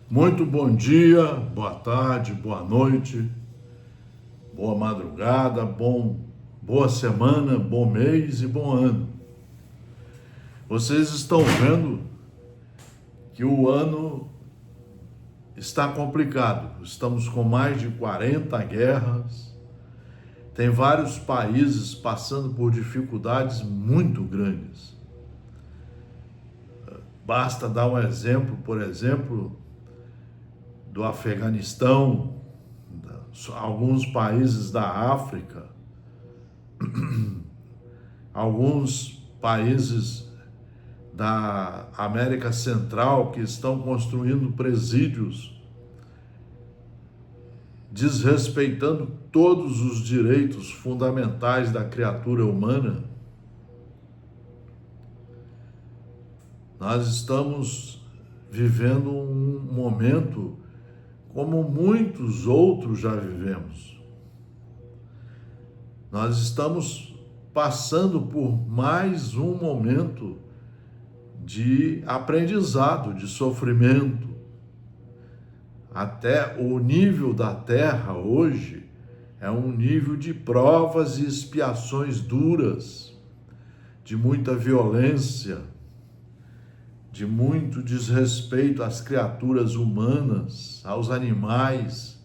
Muito bom dia, boa tarde, boa noite, boa madrugada, boa semana, bom mês e bom ano. Vocês estão vendo que o ano está complicado. Estamos com mais de 40 guerras. Tem vários países passando por dificuldades muito grandes. Basta dar um exemplo, por exemplo, do Afeganistão, alguns países da África, alguns países da América Central que estão construindo presídios, desrespeitando todos os direitos fundamentais da criatura humana. Nós estamos vivendo um momento como muitos outros já vivemos. Nós estamos passando por mais um momento de aprendizado, de sofrimento. Até o nível da Terra hoje é um nível de provas e expiações duras, de muita violência, de muito desrespeito às criaturas humanas, aos animais,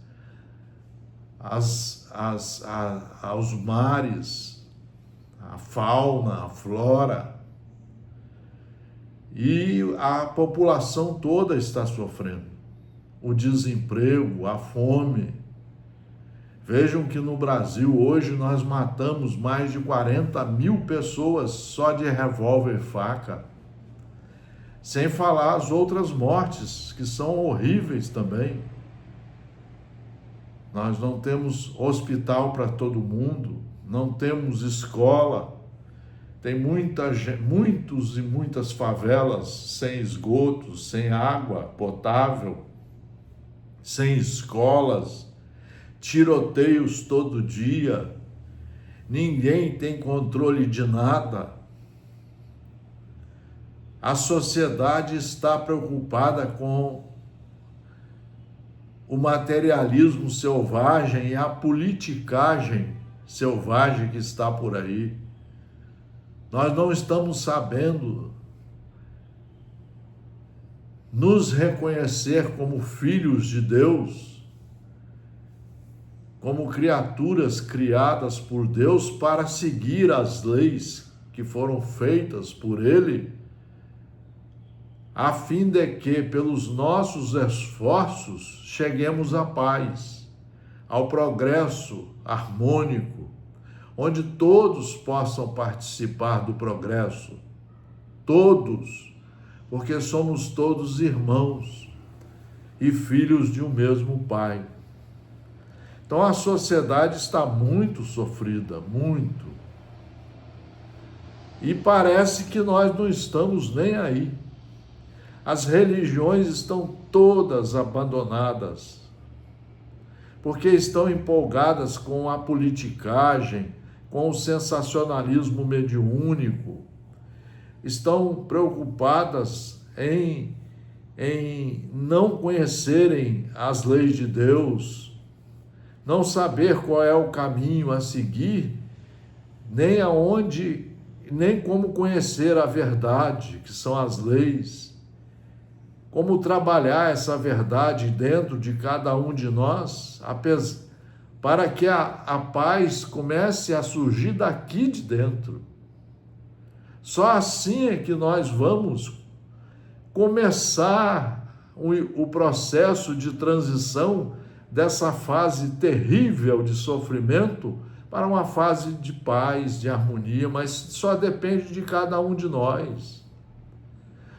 aos mares, à fauna, à flora. E a população toda está sofrendo. O desemprego, a fome. Vejam que no Brasil hoje nós matamos mais de 40 mil pessoas só de revólver e faca. Sem falar as outras mortes, que são horríveis também. Nós não temos hospital para todo mundo, não temos escola. Tem muitos e muitas favelas sem esgoto, sem água potável, sem escolas, tiroteios todo dia. Ninguém tem controle de nada. A sociedade está preocupada com o materialismo selvagem e a politicagem selvagem que está por aí. Nós não estamos sabendo nos reconhecer como filhos de Deus, como criaturas criadas por Deus para seguir as leis que foram feitas por Ele, a fim de que, pelos nossos esforços, cheguemos à paz, ao progresso harmônico, onde todos possam participar do progresso, todos, porque somos todos irmãos e filhos de um mesmo Pai. Então a sociedade está muito sofrida, muito. E parece que nós não estamos nem aí. As religiões estão todas abandonadas, porque estão empolgadas com a politicagem, com o sensacionalismo mediúnico, estão preocupadas em não conhecerem as leis de Deus, não saber qual é o caminho a seguir, nem como conhecer a verdade, que são as leis. Como trabalhar essa verdade dentro de cada um de nós, para que a paz comece a surgir daqui de dentro. Só assim é que nós vamos começar o processo de transição dessa fase terrível de sofrimento para uma fase de paz, de harmonia, mas só depende de cada um de nós.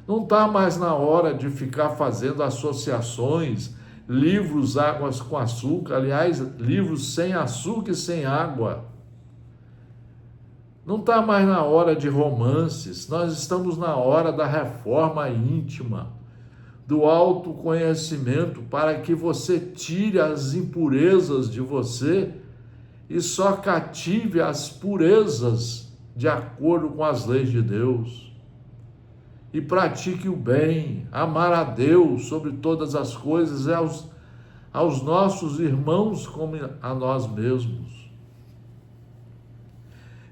Não está mais na hora de ficar fazendo associações, livros águas com açúcar, aliás, livros sem açúcar e sem água. Não está mais na hora de romances, nós estamos na hora da reforma íntima, do autoconhecimento, para que você tire as impurezas de você e só cative as purezas de acordo com as leis de Deus. e pratique o bem, amar a Deus sobre todas as coisas e aos nossos irmãos como a nós mesmos.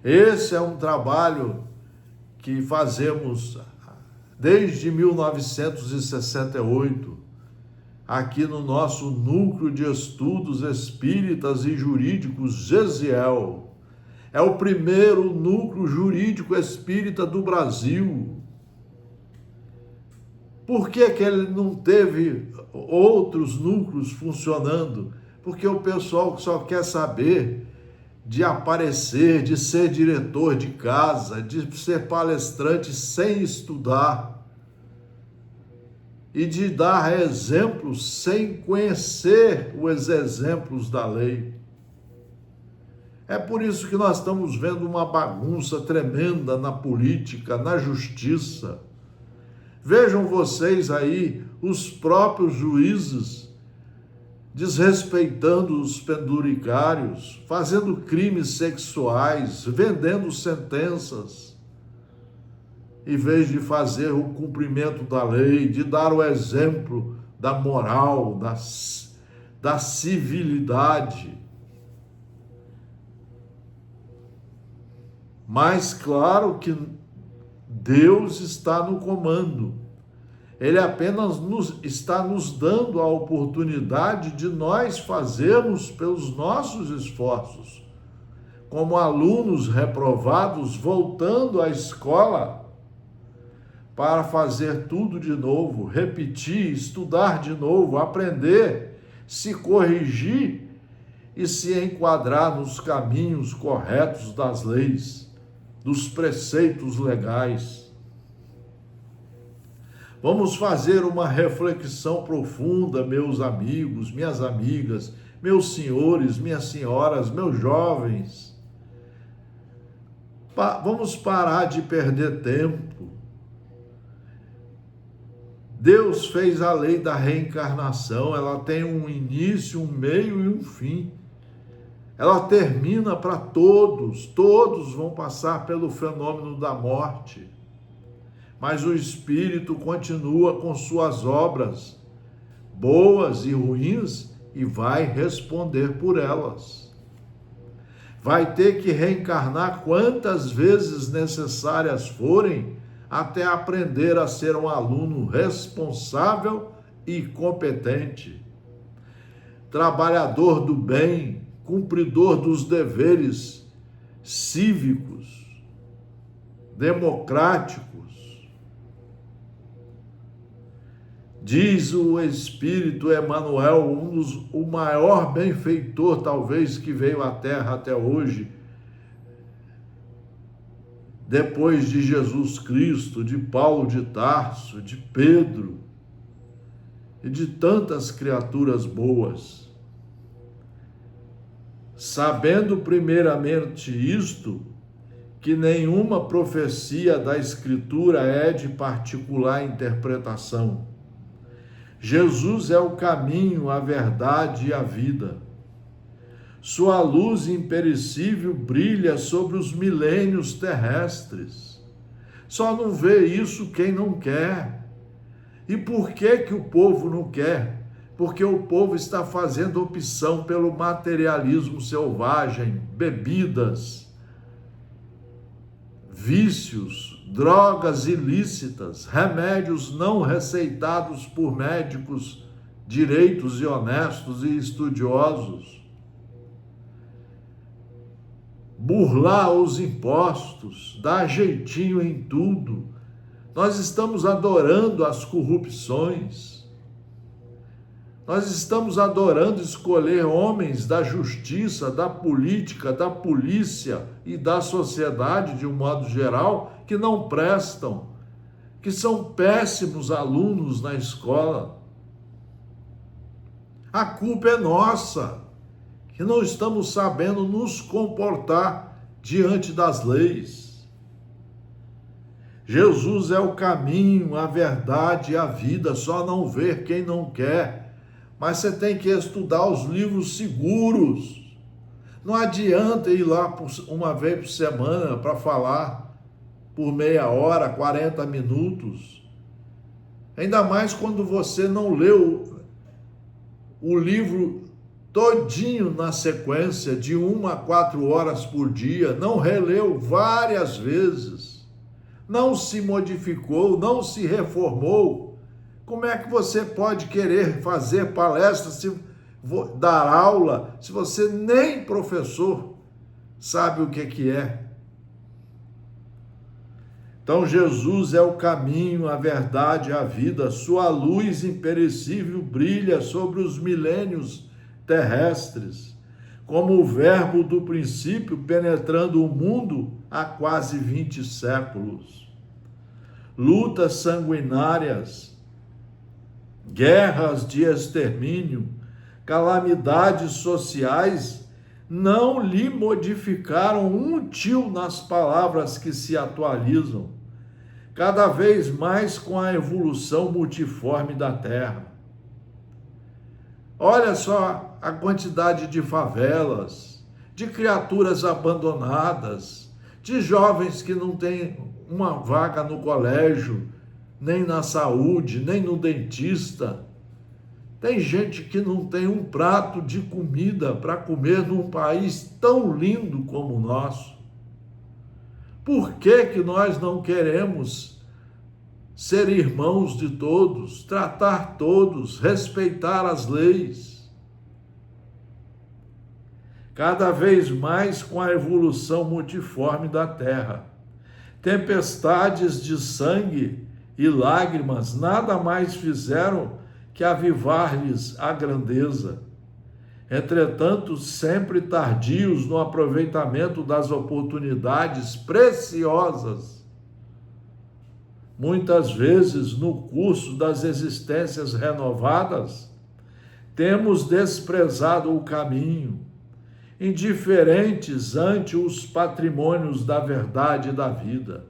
Esse é um trabalho que fazemos desde 1968, aqui no nosso Núcleo de Estudos Espíritas e Jurídicos Gesiel. É o primeiro núcleo jurídico espírita do Brasil. Por que ele não teve outros núcleos funcionando? Porque o pessoal só quer saber de aparecer, de ser diretor de casa, de ser palestrante sem estudar e de dar exemplos sem conhecer os exemplos da lei. É por isso que nós estamos vendo uma bagunça tremenda na política, na justiça. Vejam vocês aí os próprios juízes desrespeitando os penduricários, fazendo crimes sexuais, vendendo sentenças, em vez de fazer o cumprimento da lei, de dar o exemplo da moral, da civilidade. Mas claro que Deus está no comando. Ele apenas está nos dando a oportunidade de nós fazermos pelos nossos esforços, como alunos reprovados voltando à escola para fazer tudo de novo, repetir, estudar de novo, aprender, se corrigir e se enquadrar nos caminhos corretos das leis, dos preceitos legais. Vamos fazer uma reflexão profunda, meus amigos, minhas amigas, meus senhores, minhas senhoras, meus jovens. Vamos parar de perder tempo. Deus fez a lei da reencarnação, ela tem um início, um meio e um fim. Ela termina para todos, todos vão passar pelo fenômeno da morte. Mas o Espírito continua com suas obras, boas e ruins, e vai responder por elas. Vai ter que reencarnar quantas vezes necessárias forem, até aprender a ser um aluno responsável e competente, trabalhador do bem, cumpridor dos deveres cívicos, democráticos. Diz o Espírito Emmanuel, o maior benfeitor talvez que veio à Terra até hoje, depois de Jesus Cristo, de Paulo de Tarso, de Pedro e de tantas criaturas boas. Sabendo primeiramente isto, que nenhuma profecia da Escritura é de particular interpretação. Jesus é o caminho, a verdade e a vida. Sua luz imperecível brilha sobre os milênios terrestres. Só não vê isso quem não quer. E por que o povo não quer? Porque o povo está fazendo opção pelo materialismo selvagem, bebidas, vícios, drogas ilícitas, remédios não receitados por médicos direitos e honestos e estudiosos, burlar os impostos, dar jeitinho em tudo. Nós estamos adorando as corrupções. Nós estamos adorando escolher homens da justiça, da política, da polícia e da sociedade de um modo geral que não prestam, que são péssimos alunos na escola. A culpa é nossa, que não estamos sabendo nos comportar diante das leis. Jesus é o caminho, a verdade e a vida, só não ver quem não quer. Mas você tem que estudar os livros seguros. Não adianta ir lá uma vez por semana para falar por meia hora, 40 minutos. Ainda mais quando você não leu o livro todinho na sequência, de 1 a 4 horas por dia, não releu várias vezes, não se modificou, não se reformou. Como é que você pode querer fazer palestra, dar aula, se você nem professor sabe o que é? Então Jesus é o caminho, a verdade, a vida. Sua luz imperecível brilha sobre os milênios terrestres, como o verbo do princípio penetrando o mundo há quase 20 séculos. Lutas sanguinárias, guerras de extermínio, calamidades sociais não lhe modificaram um tio nas palavras que se atualizam, cada vez mais com a evolução multiforme da Terra. Olha só a quantidade de favelas, de criaturas abandonadas, de jovens que não têm uma vaga no colégio, nem na saúde, nem no dentista. Tem gente que não tem um prato de comida para comer num país tão lindo como o nosso. Por que nós não queremos ser irmãos de todos, tratar todos, respeitar as leis? Cada vez mais com a evolução multiforme da Terra. Tempestades de sangue e lágrimas nada mais fizeram que avivar-lhes a grandeza. Entretanto, sempre tardios no aproveitamento das oportunidades preciosas. Muitas vezes, no curso das existências renovadas, temos desprezado o caminho, indiferentes ante os patrimônios da verdade e da vida.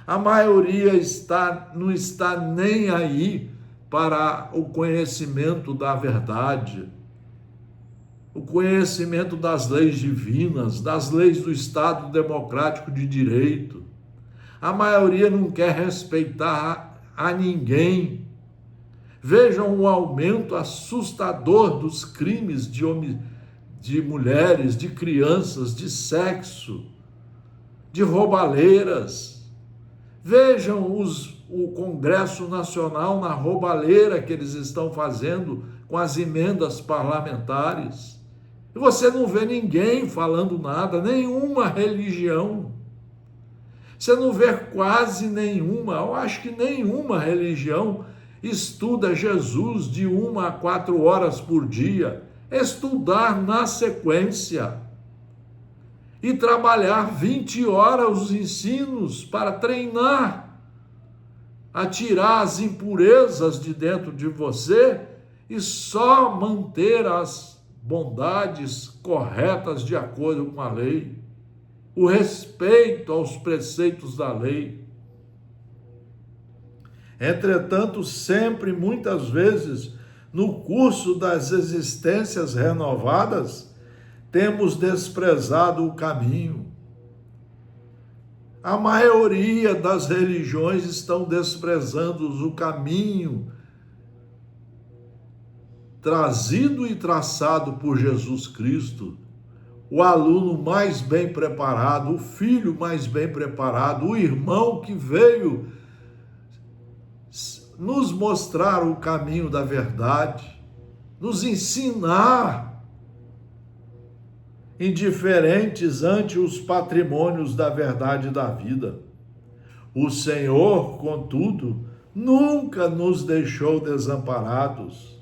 A maioria não está nem aí para o conhecimento da verdade, o conhecimento das leis divinas, das leis do Estado Democrático de Direito. A maioria não quer respeitar a ninguém. Vejam o aumento assustador dos crimes de mulheres, de crianças, de sexo, de roubaleiras. Vejam o Congresso Nacional na roubalheira que eles estão fazendo com as emendas parlamentares. E você não vê ninguém falando nada, nenhuma religião. Você não vê quase nenhuma, eu acho que nenhuma religião estuda Jesus de 1 a 4 horas por dia. Estudar na sequência e trabalhar 20 horas os ensinos para treinar a tirar as impurezas de dentro de você e só manter as bondades corretas de acordo com a lei, o respeito aos preceitos da lei. Entretanto, sempre, muitas vezes, no curso das existências renovadas, temos desprezado o caminho. A maioria das religiões estão desprezando o caminho trazido e traçado por Jesus Cristo, o aluno mais bem preparado, o filho mais bem preparado, o irmão que veio nos mostrar o caminho da verdade, nos ensinar, indiferentes ante os patrimônios da verdade e da vida. O Senhor, contudo, nunca nos deixou desamparados.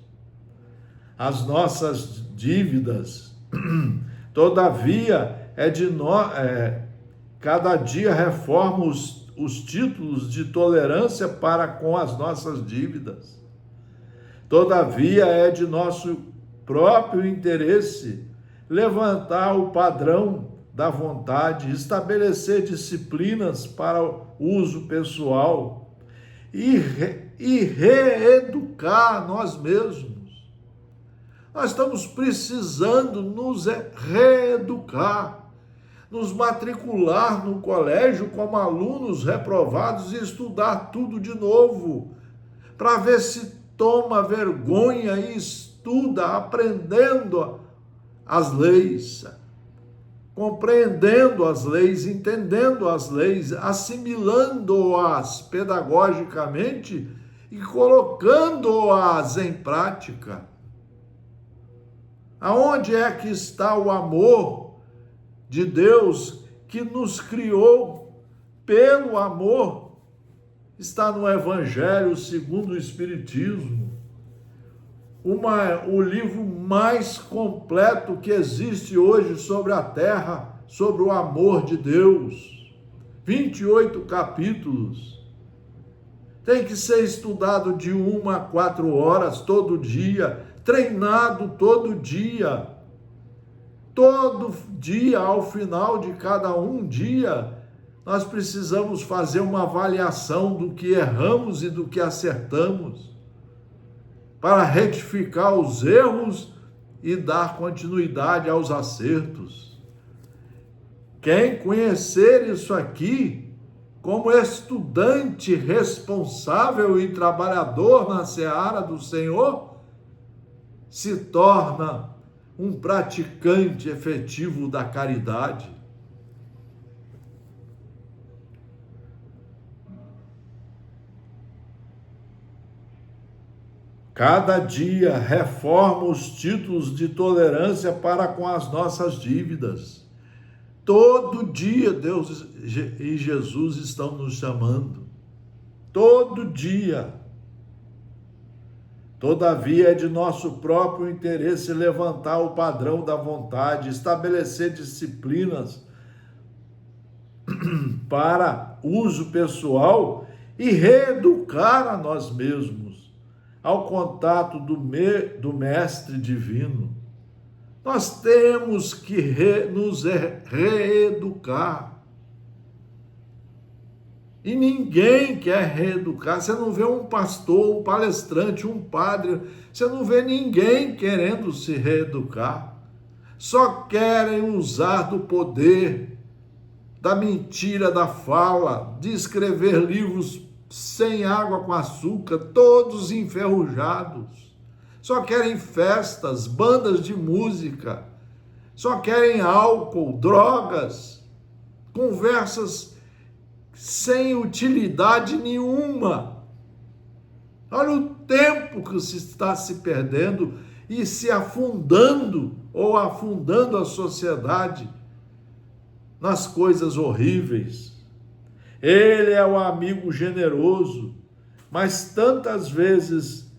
As nossas dívidas, todavia, cada dia reforma os títulos de tolerância para com as nossas dívidas. Todavia, é de nosso próprio interesse levantar o padrão da vontade, estabelecer disciplinas para o uso pessoal e reeducar nós mesmos. Nós estamos precisando nos reeducar. nos matricular no colégio como alunos reprovados e estudar tudo de novo, para ver se toma vergonha e estuda, aprendendo as leis, compreendendo as leis, entendendo as leis, assimilando-as pedagogicamente e colocando-as em prática. Aonde é que está o amor de Deus que nos criou pelo amor? Está no Evangelho segundo o Espiritismo, o livro mais completo que existe hoje sobre a terra, sobre o amor de Deus. 28 capítulos. Tem que ser estudado de 1 a 4 horas todo dia, treinado todo dia. Todo dia, ao final de cada um dia, nós precisamos fazer uma avaliação do que erramos e do que acertamos, para retificar os erros e dar continuidade aos acertos. Quem conhecer isso aqui, como estudante responsável e trabalhador na seara do Senhor, se torna um praticante efetivo da caridade. Cada dia reforma os títulos de tolerância para com as nossas dívidas. Todo dia Deus e Jesus estão nos chamando. Todo dia. Todavia é de nosso próprio interesse levantar o padrão da vontade, estabelecer disciplinas para uso pessoal e reeducar a nós mesmos ao contato do Mestre Divino. Nós temos que nos reeducar. E ninguém quer reeducar. Você não vê um pastor, um palestrante, um padre, você não vê ninguém querendo se reeducar. Só querem usar do poder, da mentira, da fala, de escrever livros sem água com açúcar, todos enferrujados. Só querem festas, bandas de música, só querem álcool, drogas, conversas sem utilidade nenhuma. Olha o tempo que se está se perdendo e se afundando ou afundando a sociedade nas coisas horríveis. Ele é o amigo generoso, mas tantas vezes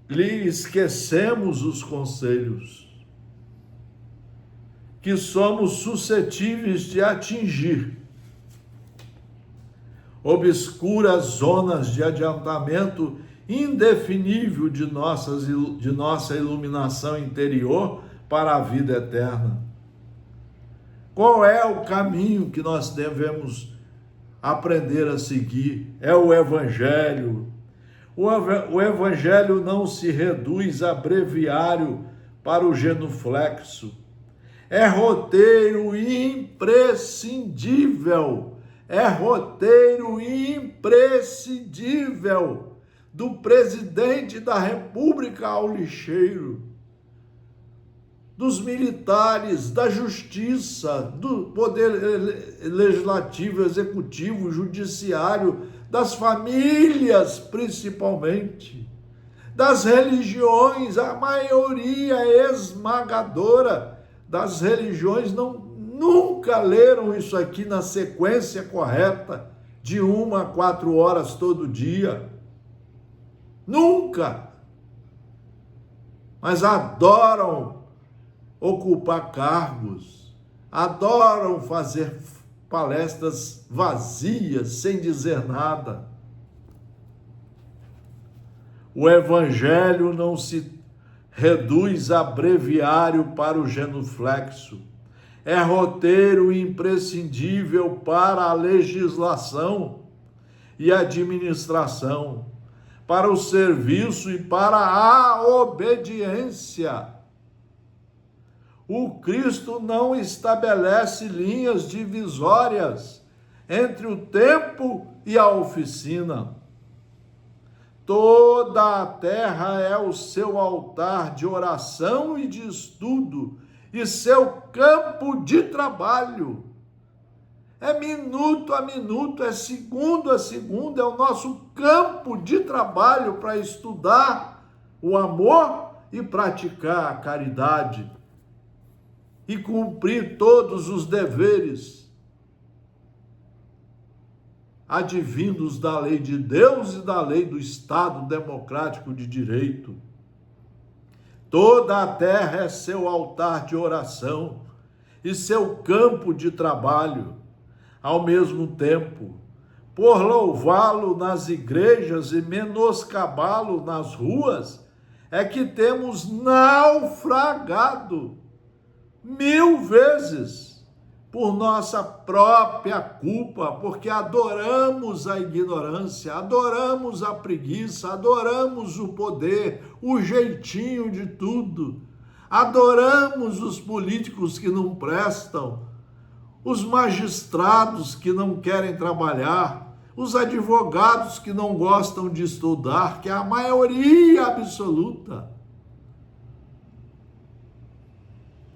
lhe esquecemos os conselhos que somos suscetíveis de atingir. Obscuras zonas de adiantamento indefinível de nossa iluminação interior para a vida eterna. Qual é o caminho que nós devemos aprender a seguir? É o Evangelho. O Evangelho não se reduz a breviário para o genuflexo. É roteiro imprescindível. É roteiro imprescindível do presidente da República ao lixeiro, dos militares, da justiça, do poder legislativo, executivo, judiciário, das famílias principalmente, das religiões. A maioria esmagadora das religiões nunca leram isso aqui na sequência correta, de 1 a 4 horas todo dia. Nunca! Mas adoram ocupar cargos, adoram fazer palestras vazias, sem dizer nada. O Evangelho não se reduz a breviário para o genuflexo. É roteiro imprescindível para a legislação e administração, para o serviço e para a obediência. O Cristo não estabelece linhas divisórias entre o tempo e a oficina. Toda a terra é o seu altar de oração e de estudo, e seu campo de trabalho. É minuto a minuto, é segundo a segundo, é o nosso campo de trabalho para estudar o amor e praticar a caridade e cumprir todos os deveres advindos da lei de Deus e da lei do Estado democrático de direito. Toda a terra é seu altar de oração e seu campo de trabalho. Ao mesmo tempo, por louvá-lo nas igrejas e menoscabá-lo nas ruas, é que temos naufragado 1000 vezes por nossa própria culpa, porque adoramos a ignorância, adoramos a preguiça, adoramos o poder, o jeitinho de tudo, adoramos os políticos que não prestam, os magistrados que não querem trabalhar, os advogados que não gostam de estudar, que é a maioria absoluta.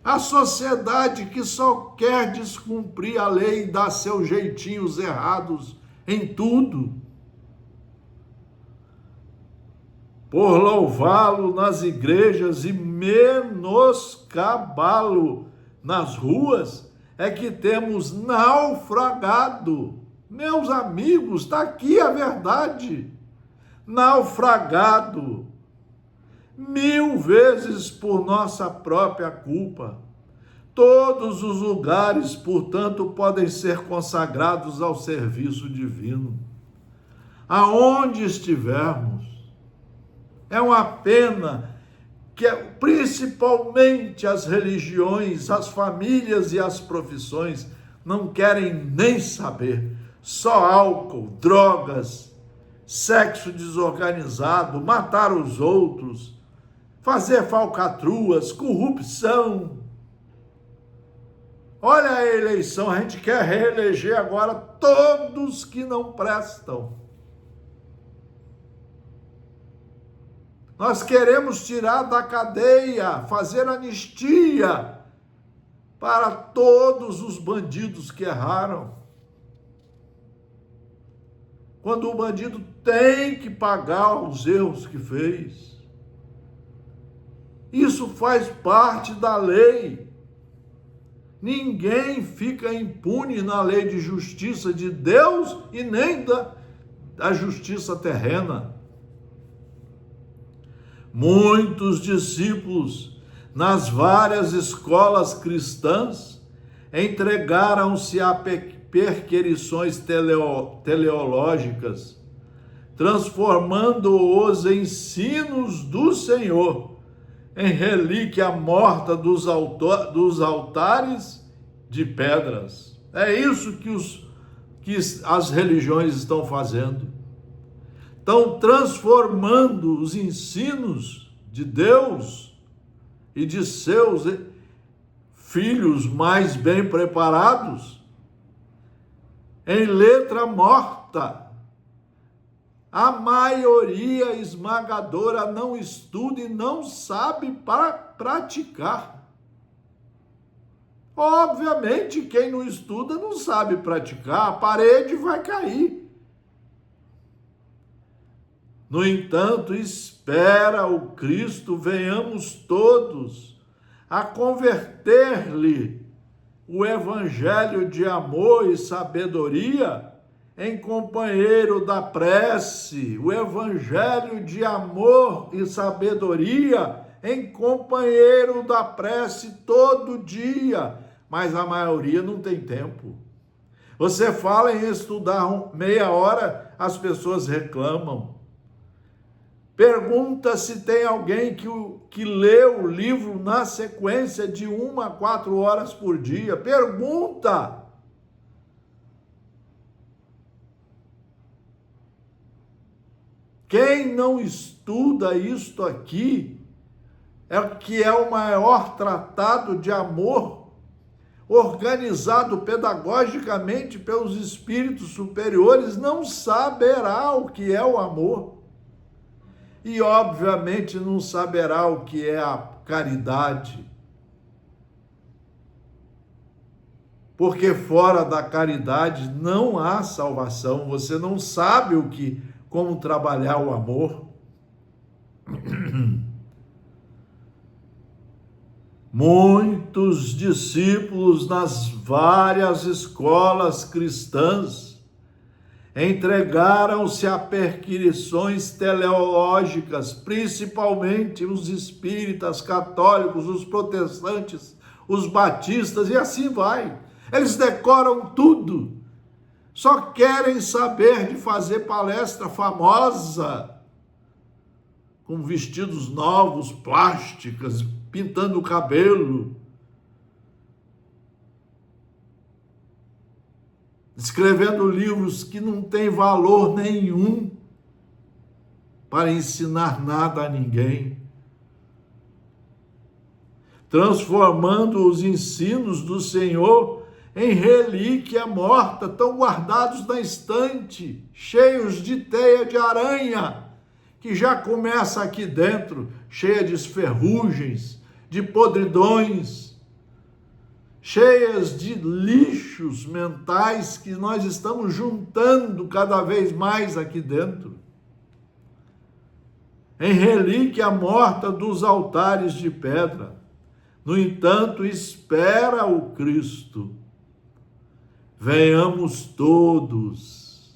A sociedade que só quer descumprir a lei e dar seus jeitinhos errados em tudo. Por louvá-lo nas igrejas e menoscabá-lo nas ruas, é que temos naufragado. Meus amigos, está aqui a verdade. Naufragado 1000 vezes por nossa própria culpa. Todos os lugares, portanto, podem ser consagrados ao serviço divino. Aonde estivermos, é uma pena que principalmente as religiões, as famílias e as profissões não querem nem saber. Só álcool, drogas, sexo desorganizado, matar os outros, fazer falcatruas, corrupção. Olha a eleição, a gente quer reeleger agora todos que não prestam. Nós queremos tirar da cadeia, fazer anistia para todos os bandidos que erraram. Quando o bandido tem que pagar os erros que fez. Isso faz parte da lei. Ninguém fica impune na lei de justiça de Deus e nem da justiça terrena. Muitos discípulos nas várias escolas cristãs entregaram-se a perquirições teleológicas, transformando os ensinos do Senhor em relíquia morta dos altares de pedras. É isso que as religiões estão fazendo. Estão transformando os ensinos de Deus e de seus filhos mais bem preparados em letra morta. A maioria esmagadora não estuda e não sabe para praticar. Obviamente, quem não estuda não sabe praticar, a parede vai cair. No entanto, espera o Cristo, venhamos todos a converter-lhe o evangelho de amor e sabedoria em companheiro da prece, o evangelho de amor e sabedoria em companheiro da prece todo dia, mas a maioria não tem tempo. Você fala em estudar meia hora, as pessoas reclamam. Pergunta se tem alguém que lê o livro na sequência de 1 a 4 horas por dia. Pergunta! Quem não estuda isto aqui que é o maior tratado de amor, organizado pedagogicamente pelos espíritos superiores, não saberá o que é o amor. E, obviamente, não saberá o que é a caridade. Porque fora da caridade não há salvação. Você não sabe como trabalhar o amor. Muitos discípulos nas várias escolas cristãs entregaram-se a perquisições teleológicas, principalmente os espíritas, católicos, os protestantes, os batistas, e assim vai. Eles decoram tudo, só querem saber de fazer palestra famosa, com vestidos novos, plásticas, pintando o cabelo, escrevendo livros que não têm valor nenhum para ensinar nada a ninguém, transformando os ensinos do Senhor em relíquia morta, tão guardados na estante, cheios de teia de aranha, que já começa aqui dentro, cheia de ferrugens, de podridões, cheias de lixos mentais que nós estamos juntando cada vez mais aqui dentro, em relíquia morta dos altares de pedra. No entanto, espera o Cristo. Venhamos todos,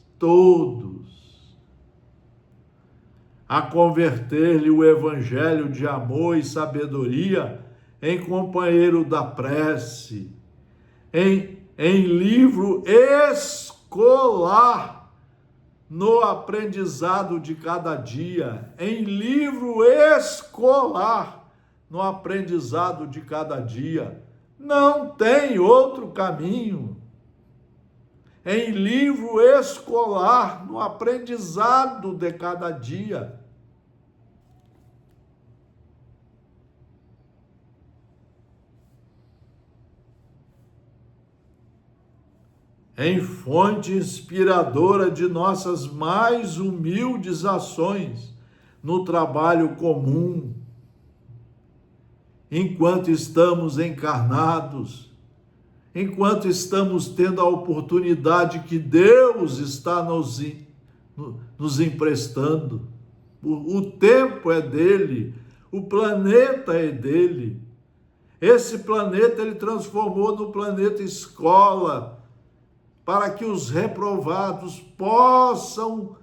a converter-lhe o evangelho de amor e sabedoria em companheiro da prece, em livro escolar no aprendizado de cada dia, em livro escolar no aprendizado de cada dia. Não tem outro caminho. Em livro escolar no aprendizado de cada dia. Em fonte inspiradora de nossas mais humildes ações no trabalho comum, enquanto estamos encarnados, enquanto estamos tendo a oportunidade que Deus está nos emprestando. O tempo é dele, o planeta é dele. Esse planeta ele transformou no planeta escola, para que os reprovados possam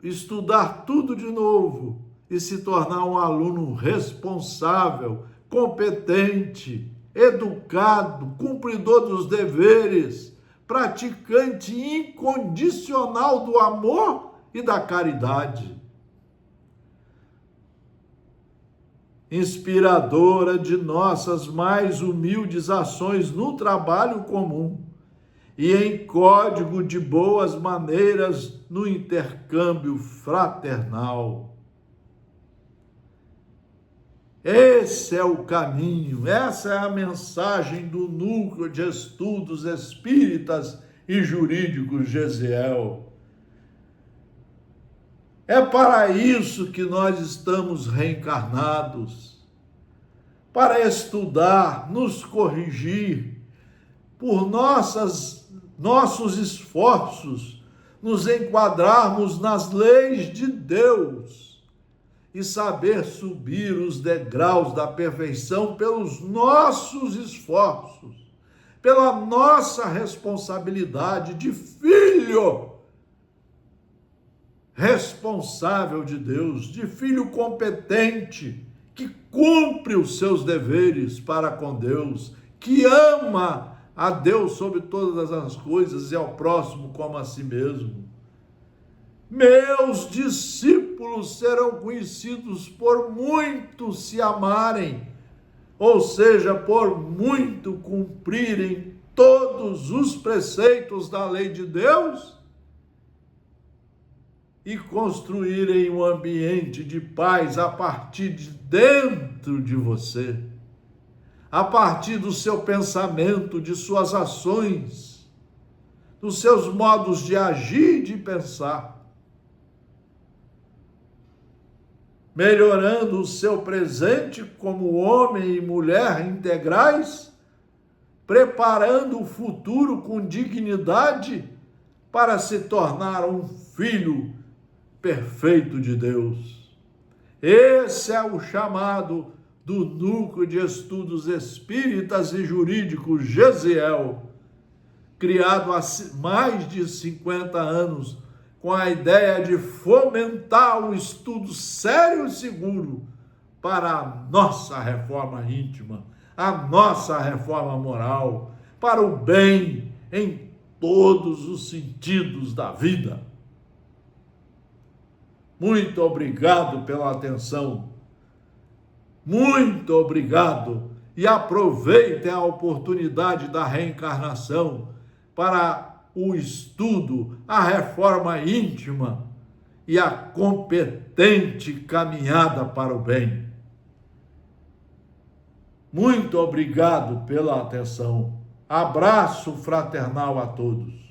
estudar tudo de novo e se tornar um aluno responsável, competente, educado, cumpridor dos deveres, praticante incondicional do amor e da caridade. Inspiradora de nossas mais humildes ações no trabalho comum e em código de boas maneiras no intercâmbio fraternal. Esse é o caminho, essa é a mensagem do Núcleo de Estudos Espíritas e Jurídicos Gesiel. É para isso que nós estamos reencarnados, para estudar, nos corrigir, por nossos esforços, nos enquadrarmos nas leis de Deus e saber subir os degraus da perfeição pelos nossos esforços, pela nossa responsabilidade de filho responsável de Deus, de filho competente, que cumpre os seus deveres para com Deus, que ama a Deus sobre todas as coisas e ao próximo como a si mesmo. Meus discípulos serão conhecidos por muito se amarem, ou seja, por muito cumprirem todos os preceitos da lei de Deus e construírem um ambiente de paz a partir de dentro de você, a partir do seu pensamento, de suas ações, dos seus modos de agir e de pensar, melhorando o seu presente como homem e mulher integrais, preparando o futuro com dignidade para se tornar um filho perfeito de Deus. Esse é o chamado do Núcleo de Estudos Espíritas e Jurídicos Gesiel, criado há mais de 50 anos, com a ideia de fomentar o estudo sério e seguro para a nossa reforma íntima, a nossa reforma moral, para o bem em todos os sentidos da vida. Muito obrigado pela atenção. Muito obrigado. E aproveitem a oportunidade da reencarnação para o estudo, a reforma íntima e a competente caminhada para o bem. Muito obrigado pela atenção. Abraço fraternal a todos.